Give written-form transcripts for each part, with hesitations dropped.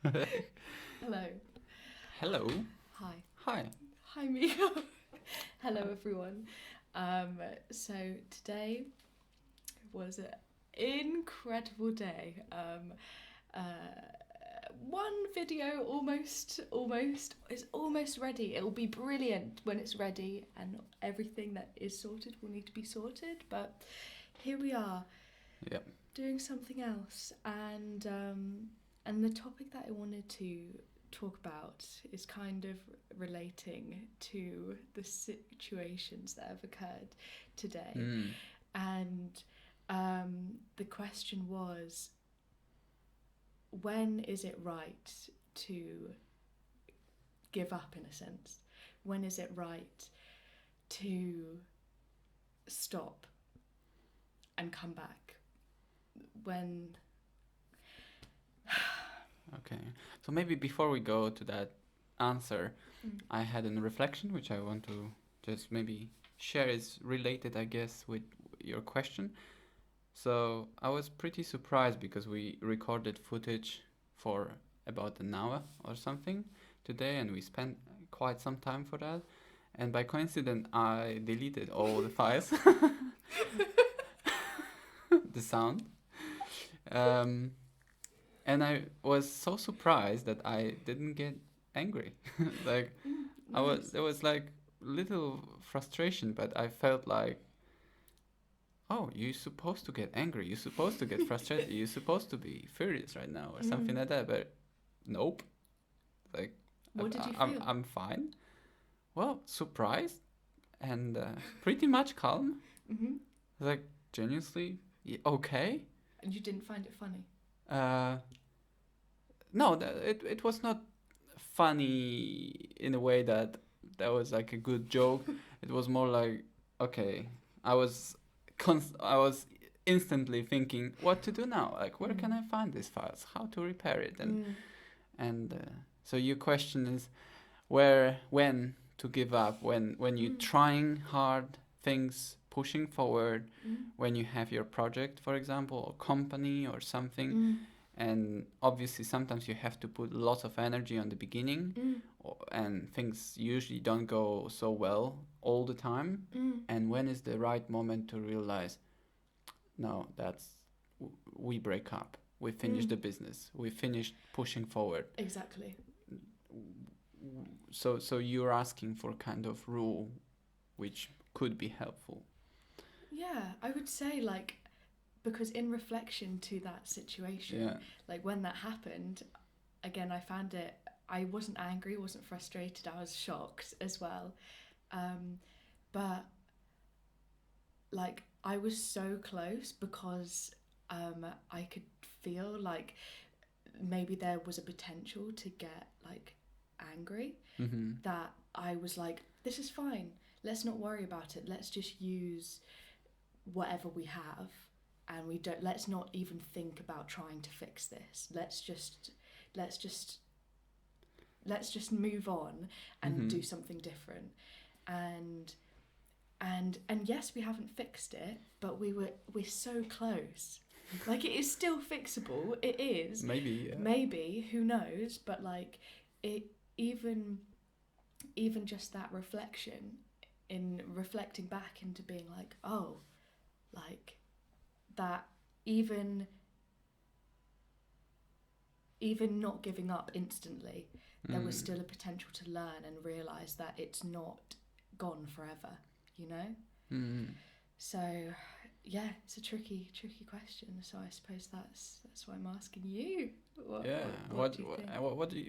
Hello. Hello. Hi. Hi. Hi, Michal. Hello, everyone. Um, so today was an incredible day. One video is almost ready. It will be brilliant when it's ready, and everything that is sorted will need to be sorted. But here we are, Yeah. doing something else, and the topic that I wanted to talk about is kind of relating to the situations that have occurred today. Mm. And the question was, when is it right to give up, in a sense? When is it right to stop and come back? When. Okay. So maybe before we go to that answer, Mm. I had a reflection which I want to just maybe share. Is related, I guess, with your question. So I was pretty surprised because we recorded footage for about an hour or something today, and we spent quite some time for that. And by coincidence, I deleted all the files, the sound. Um, and I was so surprised that I didn't get angry. Like Nice. there was like little frustration, but I felt like, oh, you're supposed to get angry, you're supposed to get frustrated, you're supposed to be furious right now or something like that. But nope, like What did you I'm feel? I'm fine. Well, surprised and pretty much calm. Mm-hmm. Like genuinely okay. And you didn't find it funny? Uh, no, it was not funny in a way that was like a good joke. It was more like, okay, I was I was instantly thinking what to do now. Like, where can I find these files? How to repair it? And so your question is when to give up, when you're trying hard things, pushing forward, when you have your project, for example, or company or something, and obviously sometimes you have to put lots of energy on the beginning, and things usually don't go so well all the time. And when is the right moment to realize, no, we break up, we finish the business, we finished pushing forward. Exactly. So you're asking for kind of rule which could be helpful. Yeah, I would say, like, because in reflection to that situation, Yeah. like when that happened, again, I wasn't angry, wasn't frustrated, I was shocked as well. But like I was so close because I could feel like maybe there was a potential to get like angry, that I was like, this is fine, let's not worry about it, let's just use whatever we have, and we don't let's not even think about trying to fix this, let's just let's just move on and do something different. And and and yes, we haven't fixed it, but we're so close. Like, it is still fixable, it is. Maybe, yeah. Maybe, who knows, but like it, even even just that reflection, in reflecting back into being like, oh, like that, even even not giving up instantly, there was still a potential to learn and realize that it's not gone forever, you know? So yeah, it's a tricky question, so I suppose that's why I'm asking you. Yeah. What do you think?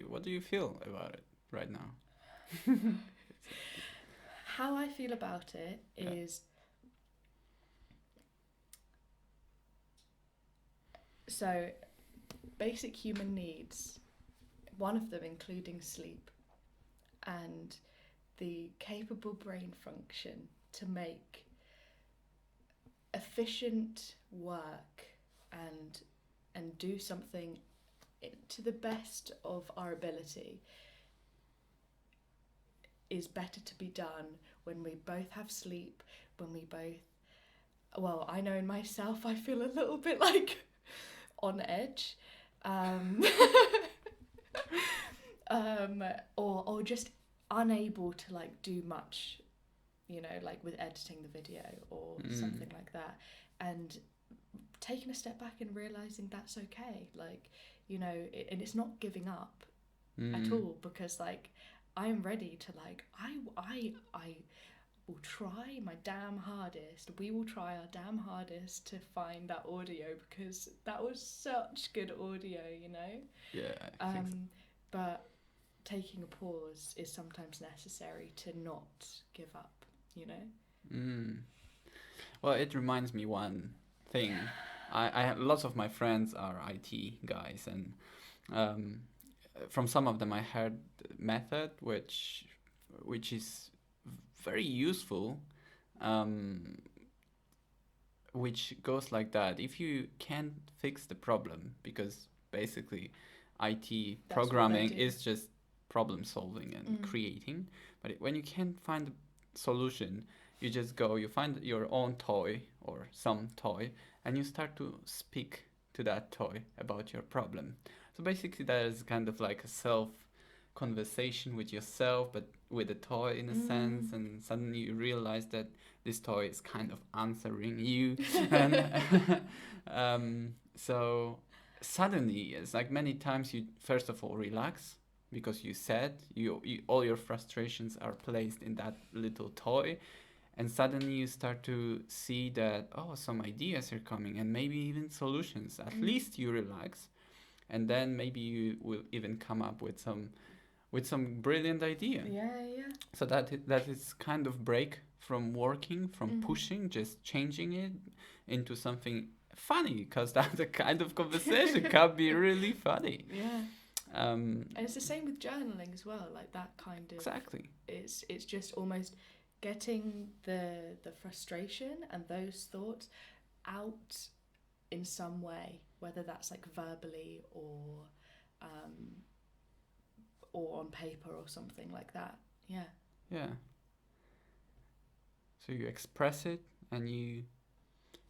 What do you feel about it right now? How I feel about it Yeah. is, so basic human needs, one of them including sleep and the capable brain function to make efficient work and do something to the best of our ability, is better to be done when we both have sleep, when we both, well, I know in myself I feel a little bit like on edge. Um, or just unable to like do much, you know, like with editing the video or something like that, and taking a step back and realizing that's okay, like, you know, and it's not giving up at all, because like I'm ready to like I will try my damn hardest. We will try our damn hardest to find that audio, because that was such good audio, you know. Yeah, I think so. But taking a pause is sometimes necessary to not give up, you know. Well, it reminds me one thing. I lots of my friends are IT guys, and from some of them I heard method which is very useful, um, which goes like that. If you can't fix the problem, because basically IT That's programming what they do. is just problem solving and creating, but when you can't find a solution, you just go, you find your own toy or some toy, and you start to speak to that toy about your problem. So basically, that is kind of like a self conversation with yourself, but with a toy in a sense, and suddenly you realize that this toy is kind of answering you, and so suddenly it's like many times you first of all relax because you said you all your frustrations are placed in that little toy, and suddenly you start to see that, oh, some ideas are coming and maybe even solutions. At least you relax, and then maybe you will even come up with some brilliant idea. Yeah. So that is kind of break from working, from pushing, just changing it into something funny, because that the kind of conversation can be really funny. Yeah. And it's the same with journaling as well, like that kind of, Exactly. it's just almost getting the frustration and those thoughts out in some way, whether that's like verbally or on paper or something like that. Yeah. Yeah. So you express it and you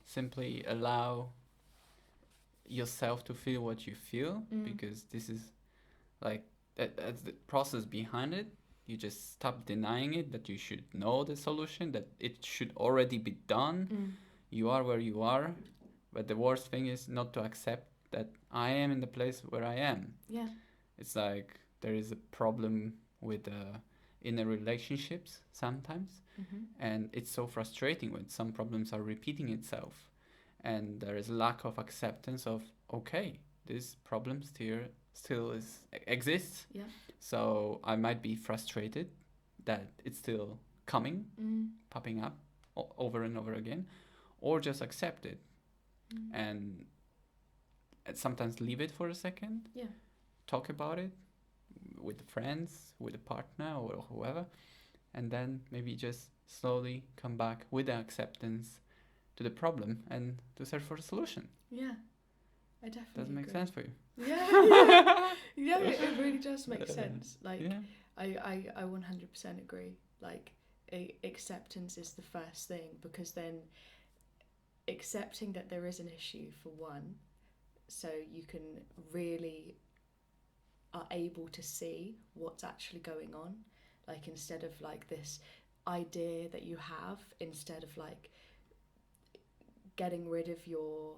simply allow yourself to feel what you feel, because this is like that's the process behind it. You just stop denying it, that you should know the solution, that it should already be done. You are where you are, but the worst thing is not to accept that I am in the place where I am. Yeah. It's like there is a problem with inner relationships sometimes, and it's so frustrating when some problems are repeating itself, and there is lack of acceptance of, okay, this problem still exists. Yeah. So I might be frustrated that it's still coming, popping up over and over again, or just accept it and sometimes leave it for a second. Yeah. Talk about it with friends, with a partner, or whoever, and then maybe just slowly come back with the acceptance to the problem and to search for a solution. Yeah. I definitely Does it make agree. sense for you? Yeah, it really does make sense. Like, yeah. I 100% agree. Like, acceptance is the first thing, because then accepting that there is an issue for one, so you can really are able to see what's actually going on. Like, instead of like this idea that you have, instead of like getting rid of your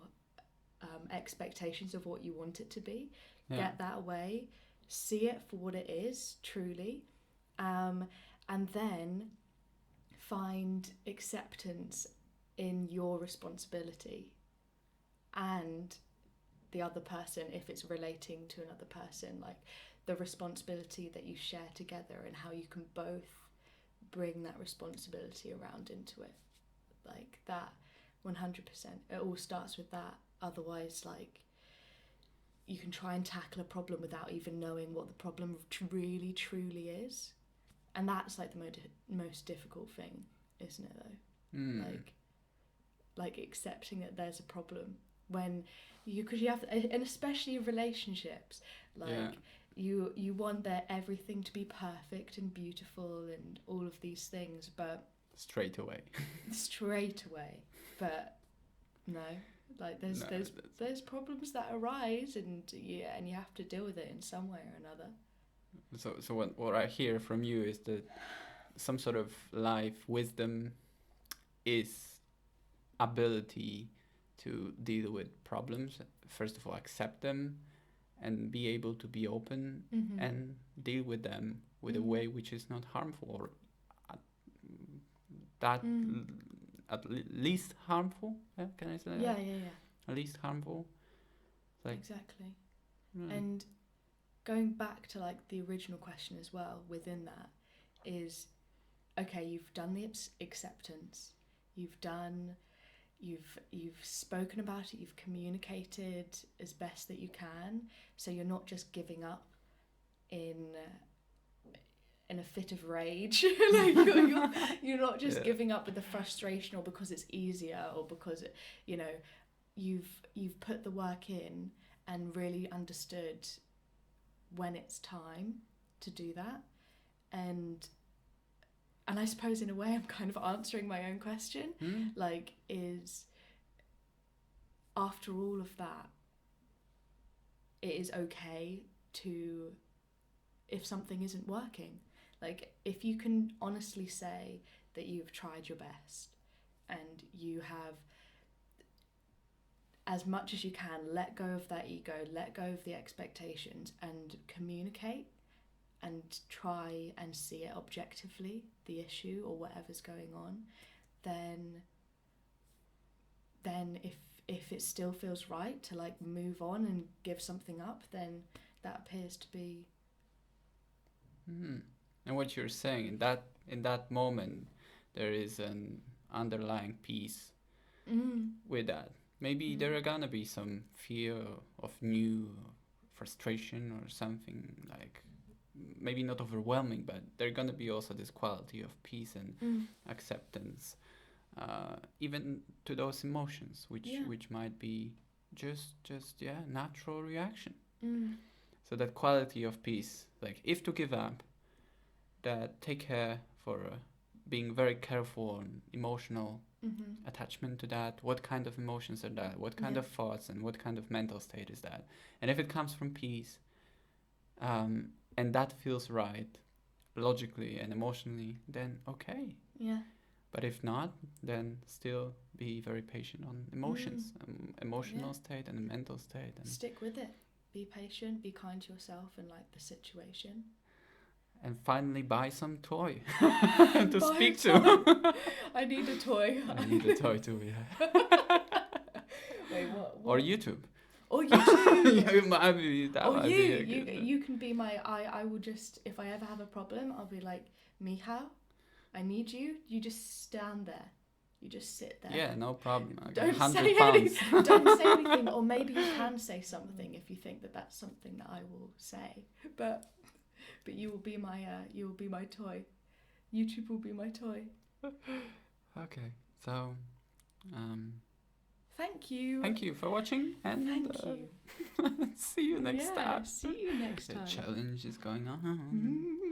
expectations of what you want it to be, get that away, see it for what it is truly, and then find acceptance in your responsibility and the other person, if it's relating to another person, like the responsibility that you share together and how you can both bring that responsibility around into it. Like that 100%, it all starts with that. Otherwise, like, you can try and tackle a problem without even knowing what the problem really truly is, and that's like the most difficult thing, isn't it, though? Like accepting that there's a problem when because you have, and especially in relationships, like you want everything to be perfect and beautiful and all of these things, but straight away, but no, like there's problems that arise, and you have to deal with it in some way or another. So what I hear from you is that some sort of life wisdom is ability to deal with problems. First of all, accept them and be able to be open and deal with them with a way which is not harmful, or at that least harmful. Yeah, can I say that? Yeah. At least harmful. Like, exactly. And going back to like the original question as well, within that is, okay, you've done the acceptance, you've spoken about it, you've communicated as best that you can, so you're not just giving up in a fit of rage. Like you're not just giving up with the frustration, or because it's easier, or because you've put the work in and really understood when it's time to do that. And I suppose in a way I'm kind of answering my own question, like, is after all of that, it is okay to, if something isn't working, like if you can honestly say that you've tried your best and you have, as much as you can, let go of that ego, let go of the expectations, and communicate and try and see it objectively, the issue or whatever's going on, then if it still feels right to like move on and give something up, then that appears to be. And what you're saying, in that moment, there is an underlying peace with that. Maybe there are gonna be some fear of new frustration or something, like maybe not overwhelming, but there gonna be also this quality of peace and acceptance, even to those emotions, which might be just natural reaction. So that quality of peace, like if to give up, that take care for being very careful on emotional attachment to that. What kind of emotions are that? What kind of thoughts and what kind of mental state is that? And if it comes from peace, and that feels right, logically and emotionally, then okay. Yeah. But if not, then still be very patient on emotions, emotional state and mental state. And stick with it. Be patient, be kind to yourself and like the situation. And finally buy some toy to speak to. I need a toy. I need a toy too, yeah. Wait, what? Or YouTube. Or YouTube. You can be my, I will just, if I ever have a problem, I'll be like, Michal, I need you. You just stand there. You just sit there. Yeah, no problem. Don't say £100. Don't say anything, or maybe you can say something if you think that that's something that I will say. But you will be my toy. YouTube will be my toy. Okay, so thank you. Thank you for watching, and thank you. see you next time. See you next time. The challenge is going on.